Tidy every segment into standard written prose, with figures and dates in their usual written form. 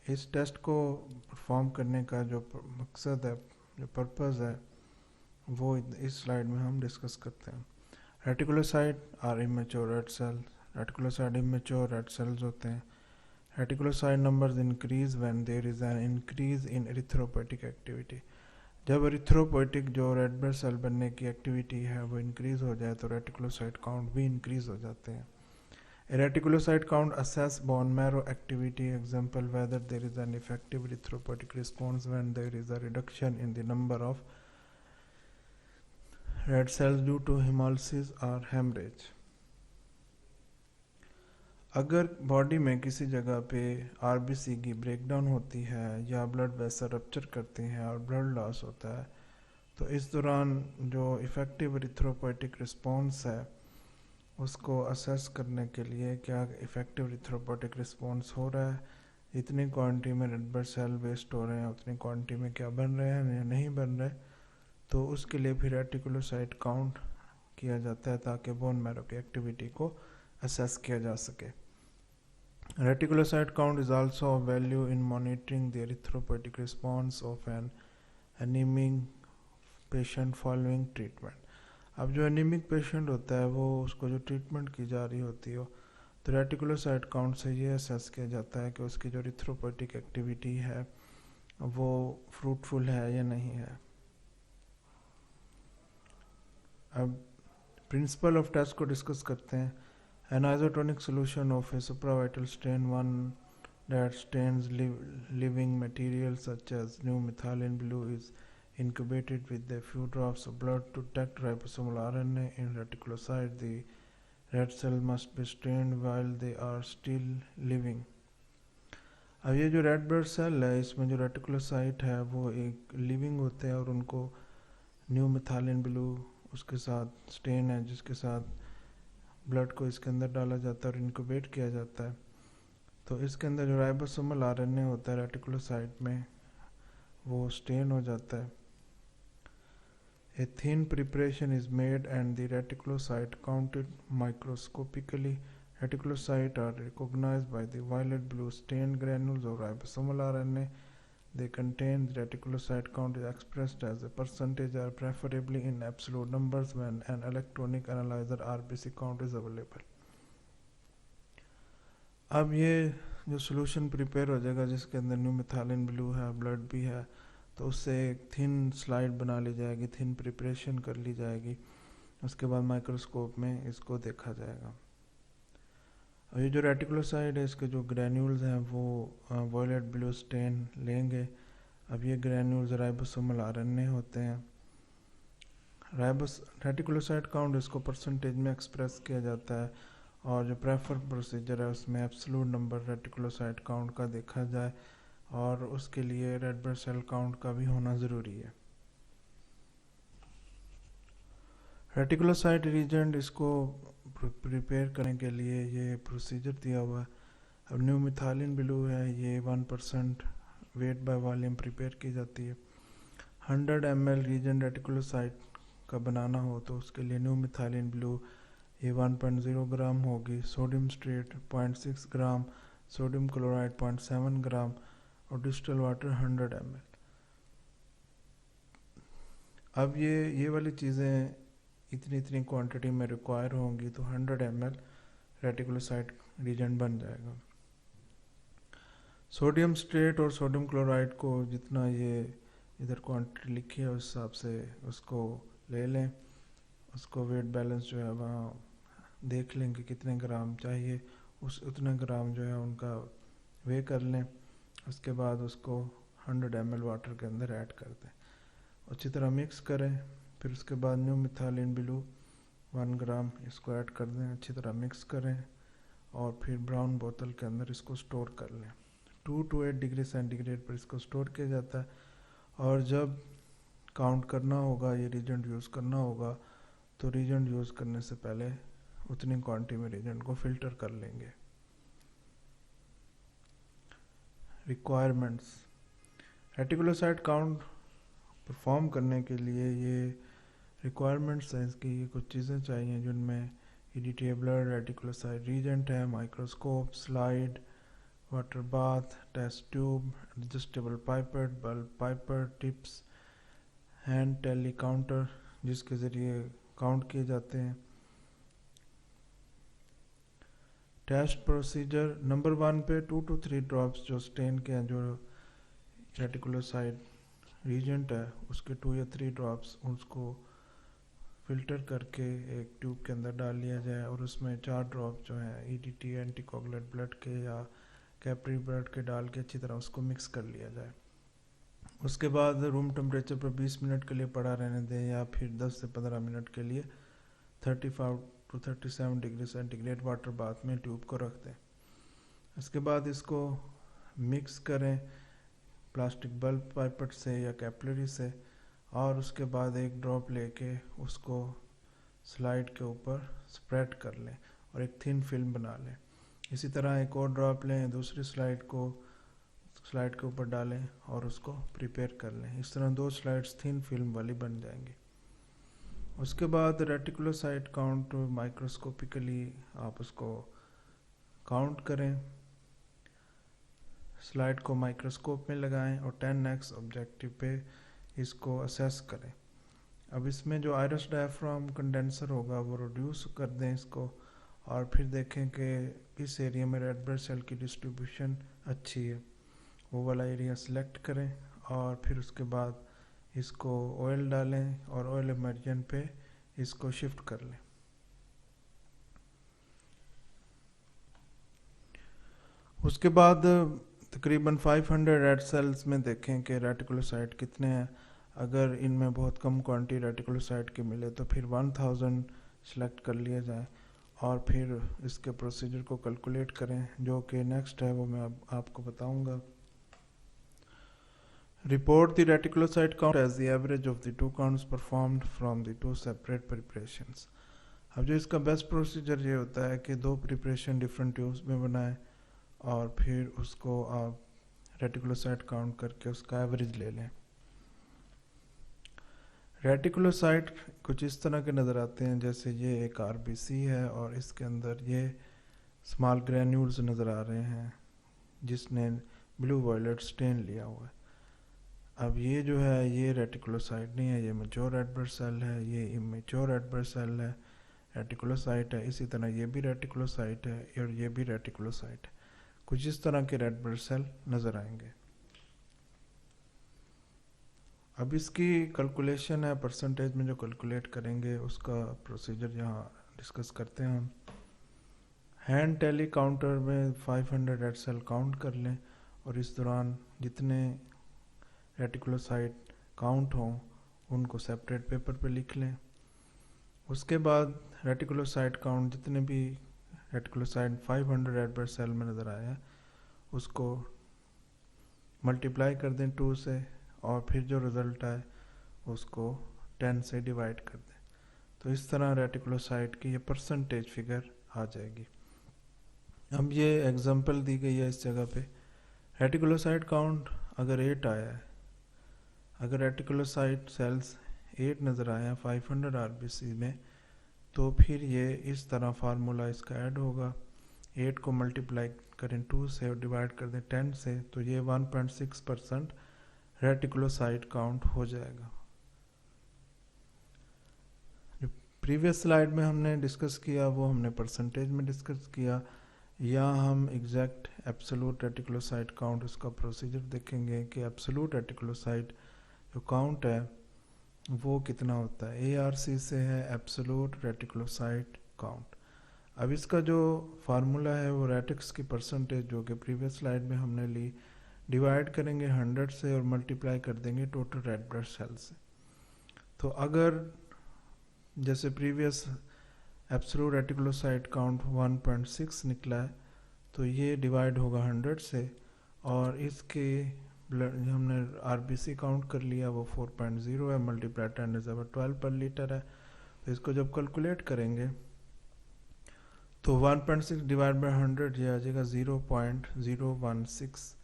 इस टेस्ट को परफॉर्म करने का जो मकसद है, जो पर्पज़ है, वो इस स्लाइड में हम डिस्कस करते हैं। Reticulocyte are immature red cell. Reticulocyte immature red cells होते हैं। Reticulocyte numbers increase when there is an increase in erythropoietic activity. जब एरिथ्रोपोइटिक जो रेड ब्लड सेल बनने की एक्टिविटी है वो इंक्रीज हो जाए तो रेटिकुलोसाइट काउंट भी इंक्रीज हो जाते हैं। Reticulocyte count assess bone marrow activity, example whether there is an effective erythropoietic response when there is a reduction in the number of red cells due to hemolysis or hemorrhage। अगर body में किसी जगह पे RBC की breakdown होती है या blood vessel rupture करती हैं और ब्लड लॉस होता है, तो इस दौरान जो इफ़ेक्टिव एरिथ्रोपोइटिक रिस्पॉन्स है उसको असेस करने के लिए क्या इफ़ेक्टिव एरिथ्रोपोइटिक रिस्पॉन्स हो रहा है, इतनी क्वांटिटी में रेड ब्लड सेल वेस्ट हो रहे हैं, उतनी क्वांटिटी में क्या बन रहे हैं या नहीं बन रहे, तो उसके लिए फिर रेटिकुलोसाइट काउंट किया जाता है ताकि बोन मैरो की एक्टिविटी को असेस किया जा सके। Reticulocyte count is also of value in monitoring the erythropoietic response of an anaemic patient following treatment. अब जो एनीमिक पेशेंट होता है वो उसको जो ट्रीटमेंट की जा रही होती है तो रेटिकुलोसाइट काउंट से ये असेस किया जाता है कि उसकी जो एरिथ्रोपोइटिक एक्टिविटी है वो फ्रूटफुल है या नहीं है। अब प्रिंसिपल ऑफ टेस्ट को डिस्कस करते हैं। An isotonic solution of a supravital stain one that stains living material such as new methylene blue is incubated with a few drops of blood to detect ribosomal RNA in reticulocyte. The red cell must be stained while they are still living. अब ये जो red blood cell है इसमें जो reticulocyte है वो एक living होते हैं और उनको न्यू मिथाइलिन ब्लू उसके साथ स्टेन है जिसके साथ ब्लड को इसके अंदर डाला जाता है और इनक्यूबेट किया जाता है। तो इसके अंदर जो राइबोसोमल आरएनए होता है रेटिकुलोसाइट में वो स्टेन हो जाता है। A thin preparation is made and the reticulocyte counted microscopically. Reticulocytes are recognized by the violet blue stained granules of ribosomal RNA. They contain the reticulocyte count is expressed as a percentage or preferably in absolute numbers when an electronic analyzer RBC count is available. अब ये जो solution prepare हो जाएगा जिसके अंदर new methylene blue है, blood भी है, तो उससे एक थिन स्लाइड बना ली जाएगी, थिन प्रिपरेशन कर ली जाएगी। उसके बाद माइक्रोस्कोप में इसको देखा जाएगा। अब ये जो रेटिकुलोसाइट है इसके जो ग्रैन्यूल्स हैं वो वॉयलेट ब्लू स्टेन लेंगे। अब ये ग्रैन्यूल्स राइबोसोमल आरएनए होते हैं। रेटिकुलोसाइट काउंट इसको परसेंटेज में एक्सप्रेस किया जाता है और जो प्रेफर प्रोसीजर है उसमें एब्सोल्यूट नंबर रेटिकुलोसाइट काउंट का देखा जाए और उसके लिए रेड ब्लड सेल काउंट का भी होना ज़रूरी है। रेटिकुलोसाइट रीजेंट इसको प्रिपेयर करने के लिए ये प्रोसीजर दिया हुआ है। अब न्यू मिथाइलिन ब्लू है, ये 1% वेट बाय वॉल्यूम प्रिपेयर की जाती है। 100 ml रीजेंट रेटिकुलोसाइट का बनाना हो तो उसके लिए न्यू मिथाइलिन ब्लू ये 1.0 ग्राम होगी, सोडियम स्ट्रेट 0.6 ग्राम, सोडियम क्लोराइड 0.7 ग्राम और डिस्टिल वाटर 100 ml। अब ये वाली चीज़ें इतनी क्वांटिटी में रिक्वायर होंगी तो 100 ml रेटिकुलोसाइट रीजेंट बन जाएगा। सोडियम स्ट्रेट और सोडियम क्लोराइड को जितना ये इधर क्वांटिटी लिखी है उस हिसाब से उसको ले लें। उसको वेट बैलेंस जो है वहाँ देख लें कि कितने ग्राम चाहिए, उतने ग्राम जो है उनका वे कर लें। उसके बाद उसको 100 ml वाटर के अंदर ऐड कर दें, अच्छी तरह मिक्स करें। फिर उसके बाद न्यू मिथाइलिन ब्लू 1 ग्राम इसको ऐड कर दें, अच्छी तरह मिक्स करें और फिर ब्राउन बोतल के अंदर इसको स्टोर कर लें। 2 to 8 डिग्री सेंटीग्रेड पर इसको स्टोर किया जाता है और जब काउंट करना होगा, ये रीजेंट यूज़ करना होगा, तो रीजेंट यूज़ करने से पहले उतनी क्वांटिटी में रीजेंट को फिल्टर कर लेंगे। रिक्वायरमेंट्स। रेटिकुलोसाइट काउंट परफॉर्म करने के लिए ये रिक्वायरमेंट्स हैं, इसकी ये कुछ चीज़ें चाहिए जिनमें EDTA ब्लड, रेटिकुलोसाइट रीजेंट है, microscope, slide water bath, test tube, adjustable pipette, bulb pipette, tips, hand tally counter जिसके ज़रिए काउंट किए जाते हैं। टेस्ट प्रोसीजर नंबर 1 पे 2 to 3 ड्रॉप्स जो स्टेन के हैं, जो रेटिकुलोसाइट रीजेंट है उसके 2 या 3 ड्रॉप्स उसको फिल्टर करके एक ट्यूब के अंदर डाल लिया जाए और उसमें 4 ड्रॉप जो हैं ईडीटी एंटीकोगुलेंट ब्लड के या कैपरी ब्लड के डाल के अच्छी तरह उसको मिक्स कर लिया जाए। उसके बाद रूम टेम्परेचर पर 20 मिनट के लिए पड़ा रहने दें या फिर 10 से 15 मिनट के लिए 35 to 37 degree centigrade water bath में ट्यूब को रख दें। इसके बाद इसको मिक्स करें प्लास्टिक बल्ब पाइपेट से या कैपलरी से, और उसके बाद एक ड्रॉप लेके उसको स्लाइड के ऊपर स्प्रेड कर लें और एक थिन फिल्म बना लें। इसी तरह एक और ड्रॉप लें, दूसरी स्लाइड के ऊपर डालें और उसको प्रिपेयर कर लें। इस तरह 2 स्लाइड्स थिन फिल्म वाली बन जाएंगी। उसके बाद रेटिकुलोसाइट काउंट माइक्रोस्कोपिकली आप उसको काउंट करें। स्लाइड को माइक्रोस्कोप में लगाएं और 10x ऑब्जेक्टिव पे इसको असेस करें। अब इसमें जो आयरस डायफ्राम कंडेंसर होगा वो रिड्यूस कर दें इसको, और फिर देखें कि किस एरिया में रेड ब्लड सेल की डिस्ट्रीब्यूशन अच्छी है, वो वाला एरिया सेलेक्ट करें और फिर उसके बाद इसको ऑयल डालें और ऑयल इमर्जन पे इसको शिफ्ट कर लें। उसके बाद तकरीबन 500 रेड सेल्स में देखें कि रेटिकुलोसाइट कितने हैं। अगर इनमें बहुत कम क्वांटिटी रेटिकुलोसाइट की मिले तो फिर 1000 सेलेक्ट कर लिया जाए और फिर इसके प्रोसीजर को कैलकुलेट करें, जो कि नेक्स्ट है वो मैं अब आपको बताऊंगा। Report the reticulocyte count as the average of the 2 counts performed from the 2 separate preparations। अब जो इसका बेस्ट प्रोसीजर ये होता है कि 2 प्रिपरेशन डिफरेंट ट्यूब्स में बनाएं और फिर उसको आप रेटिकुलोसाइट काउंट करके उसका एवरेज ले लें। रेटिकुलोसाइट कुछ इस तरह के नज़र आते हैं, जैसे ये एक आरबीसी है और इसके अंदर ये स्मॉल ग्रैन्यूल्स नज़र आ रहे हैं जिसने ब्लू वायलेट स्टेन लिया हुआ है। अब ये जो है ये रेटिकुलोसाइट नहीं है, ये मैच्योर रेड ब्लड सेल है, ये इमेच्योर रेड ब्लड सेल है, रेटिकुलोसाइट है। इसी तरह ये भी रेटिकुलोसाइट है और ये भी रेटिकुलोसाइट है। कुछ इस तरह के रेड ब्लड सेल नज़र आएंगे। अब इसकी कैलकुलेशन है, परसेंटेज में जो कैलकुलेट करेंगे उसका प्रोसीजर यहाँ डिस्कस करते हैं हम। हैंड टेली काउंटर में 500 रेड सेल काउंट कर लें और इस दौरान जितने रेटिकुलोसाइट काउंट हों उनको सेपरेट पेपर पे लिख लें। उसके बाद रेटिकुलोसाइट काउंट जितने भी रेटिकुलोसाइट 500 रेड ब्लड सेल में नज़र आया उसको मल्टीप्लाई कर दें 2 से और फिर जो रिज़ल्ट आए उसको 10 से डिवाइड कर दें। तो इस तरह रेटिकुलोसाइट की ये परसेंटेज फिगर आ जाएगी। अब ये एग्जांपल दी गई है इस जगह पे। रेटिकुलोसाइट काउंट अगर 8 आया है, अगर रेटिकुलोसाइट सेल्स 8 नज़र आए हैं 500 आरबीसी में, तो फिर ये इस तरह फार्मूला इसका ऐड होगा। 8 को मल्टीप्लाई करें 2 से और डिवाइड कर दें 10 से, तो ये 1.6% रेटिकुलोसाइट काउंट हो जाएगा। जो प्रीवियस स्लाइड में हमने डिस्कस किया वो हमने परसेंटेज में डिस्कस किया। यहाँ हम एग्जैक्ट एब्सोल्यूट रेटिकुलोसाइट काउंट उसका प्रोसीजर देखेंगे कि एब्सोल्यूट रेटिकुलोसाइट जो काउंट है वो कितना होता है। ARC से है एब्सोल्यूट रेटिकुलोसाइट काउंट। अब इसका जो फार्मूला है वो रेटिक्स की परसेंटेज जो कि प्रीवियस स्लाइड में हमने ली, डिवाइड करेंगे 100 से और मल्टीप्लाई कर देंगे टोटल रेड ब्लड सेल से। तो अगर जैसे प्रीवियस एब्सोल्यूट रेटिकुलोसाइट काउंट 1.6 निकला है तो ये डिवाइड होगा 100 से, और इसके ब्लड हमने आरबीसी काउंट कर लिया वो 4.0 है, मल्टीप्लाई 10⁻12 पर लीटर है। तो इसको जब कैलकुलेट करेंगे तो 1.6 डिवाइड बाई 100 ये आ जाएगा 0.016।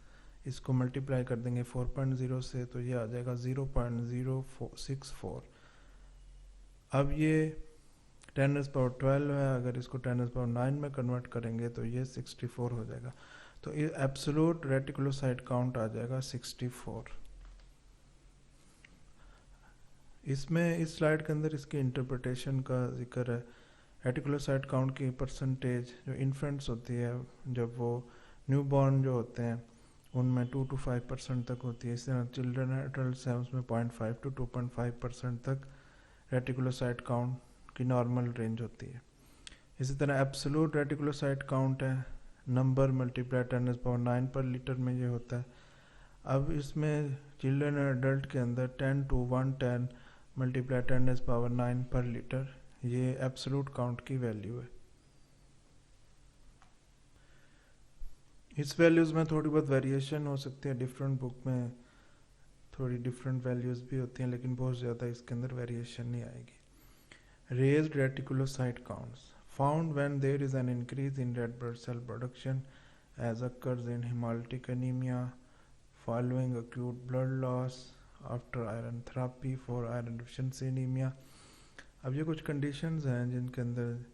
इसको मल्टीप्लाई कर देंगे 4.0 से तो ये आ जाएगा 0.064। अब ये 10⁻12 है, अगर इसको 10⁻9 में कन्वर्ट करेंगे तो ये 64 हो जाएगा। तो तो ये एब्सोल्यूट रेटिकुलोसाइट काउंट आ जाएगा 64। इसमें इस स्लाइड के अंदर इसकी इंटरप्रिटेशन का जिक्र है। रेटिकुलोसाइट काउंट की परसेंटेज जो इन्फेंट्स होती है, जब वो न्यूबॉर्न जो होते हैं उनमें 2 to 5% तक होती है। इस तरह चिल्ड्रन एडल्ट्स हैं उसमें 0.5 to 2.5% तक रेटिकुलोसाइट काउंट की नॉर्मल रेंज होती है। इसी तरह एब्सोल्यूट रेटिकुलोसाइट काउंट है नंबर मल्टीप्लाई 10⁻⁹ पर लीटर में ये होता है। अब इसमें चिल्ड्रन एडल्ट के अंदर 10 to 110 मल्टीप्लाई 10⁻⁹ पर लीटर, ये एब्सोल्यूट काउंट की वैल्यू है। इस वैल्यूज़ में थोड़ी बहुत वेरिएशन हो सकती है, डिफरेंट बुक में थोड़ी डिफरेंट वैल्यूज़ भी होती हैं, लेकिन बहुत ज़्यादा इसके अंदर वेरिएशन नहीं आएगी। Raised reticulocyte counts found when there is an increase in red blood cell production as occurs in haemolytic anaemia following acute blood loss after iron therapy for iron deficiency anemia। अब ये कुछ conditions हैं जिनके अंदर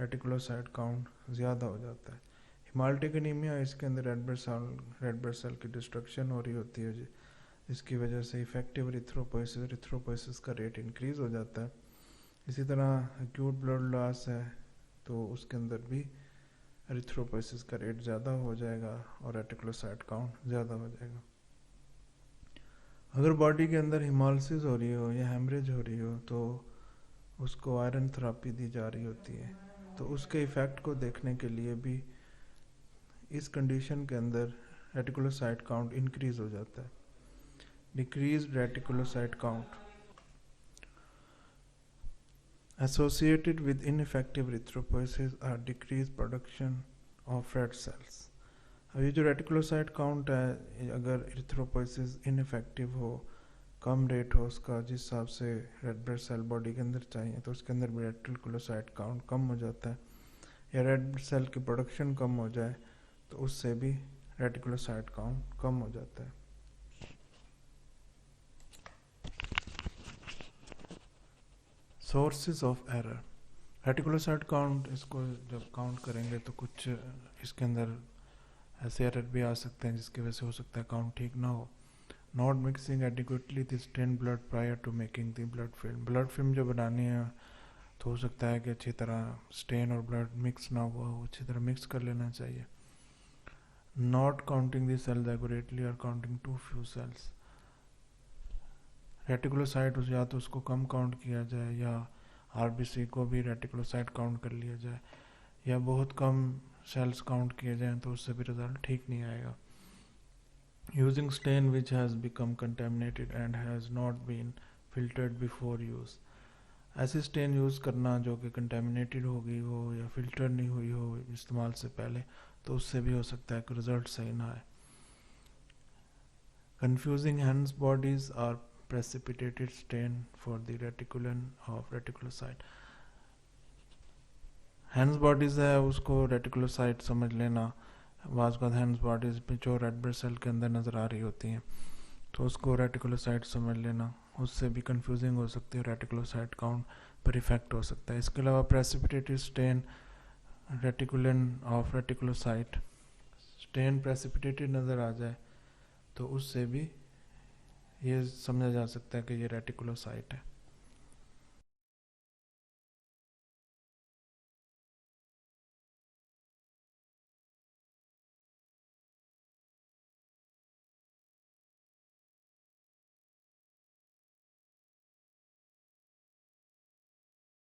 reticulocyte count ज़्यादा हो जाता है। हेमोलिटिक एनीमिया, इसके अंदर रेड ब्लड सेल की डिस्ट्रक्शन हो रही होती है जिसकी वजह से इफेक्टिव एरिथ्रोपोइसिस का रेट इंक्रीज़ हो जाता है। इसी तरह एक्यूट ब्लड लॉस है तो उसके अंदर भी एरिथ्रोपोइसिस का रेट ज़्यादा हो जाएगा और रेटिकुलोसाइट काउंट ज़्यादा हो जाएगा। अगर बॉडी के अंदर हिमोलिसिस हो रही हो या हेमरेज हो रही हो तो उसको आयरन थेरेपी दी जा रही होती है, तो उसके इफ़ेक्ट को देखने के लिए भी इस कंडीशन के अंदर रेटिकुलोसाइट काउंट इंक्रीज हो जाता है। Decrease reticulocyte count associated with ineffective erythropoiesis are decreased production of red cells। अब ये जो रेटिकुलोसाइट काउंट है, अगर एरिथ्रोपोइसिस इनफेक्टिव हो, कम रेट हो उसका जिस हिसाब से रेड ब्लड सेल बॉडी के अंदर चाहिए, तो उसके अंदर भी रेटिकुलोसाइट काउंट कम हो जाता है। या रेड ब्लड सेल की प्रोडक्शन कम हो जाए तो उससे भी रेटिकुलोसाइट काउंट कम हो जाता है। Sources of error. Reticulocyte count, इसको जब काउंट करेंगे तो कुछ इसके अंदर ऐसे एरर भी आ सकते हैं जिसकी वजह से हो सकता है काउंट ठीक ना हो। Not mixing adequately the stain blood prior to making the blood film. Blood film जो बनानी है तो हो सकता है कि अच्छी तरह स्टेन और ब्लड मिक्स ना हुआ हो, अच्छी तरह मिक्स कर लेना चाहिए। Not counting the cells accurately और counting too few cells. Reticulocyte या तो उसको कम काउंट किया जाए या आरबीसी को भी रेटिकुलोसाइट काउंट कर लिया जाए, या बहुत कम सेल्स काउंट किए जाएं तो उससे भी रिजल्ट ठीक नहीं आएगा। Using stain which has become contaminated and has not been filtered before use. ऐसी स्टेन यूज़ करना जो कि कंटेमिनेटेड हो गई हो या फिल्टर नहीं हुई हो इस्तेमाल से पहले, तो उससे भी हो सकता है कि रिजल्ट सही ना आए। Confusing hands bodies are precipitated stain for the reticulin of reticulocyte। Hands bodies है उसको रेटिकुलोसाइट समझ लेना, बाज़ का हैंड्स बॉडीज में जो रेड ब्लड सेल के अंदर नज़र आ रही होती हैं तो उसको रेटिकुलोसाइट समझ लेना, उससे भी कंफ्यूजिंग हो सकती है, रेटिकुलोसाइट काउंट पर इफेक्ट हो सकता है। इसके अलावा precipitated stain reticulin of reticulocyte, stain precipitated नज़र आ जाए तो उससे भी ये समझा जा सकता है कि ये रेटिकुलोसाइट है।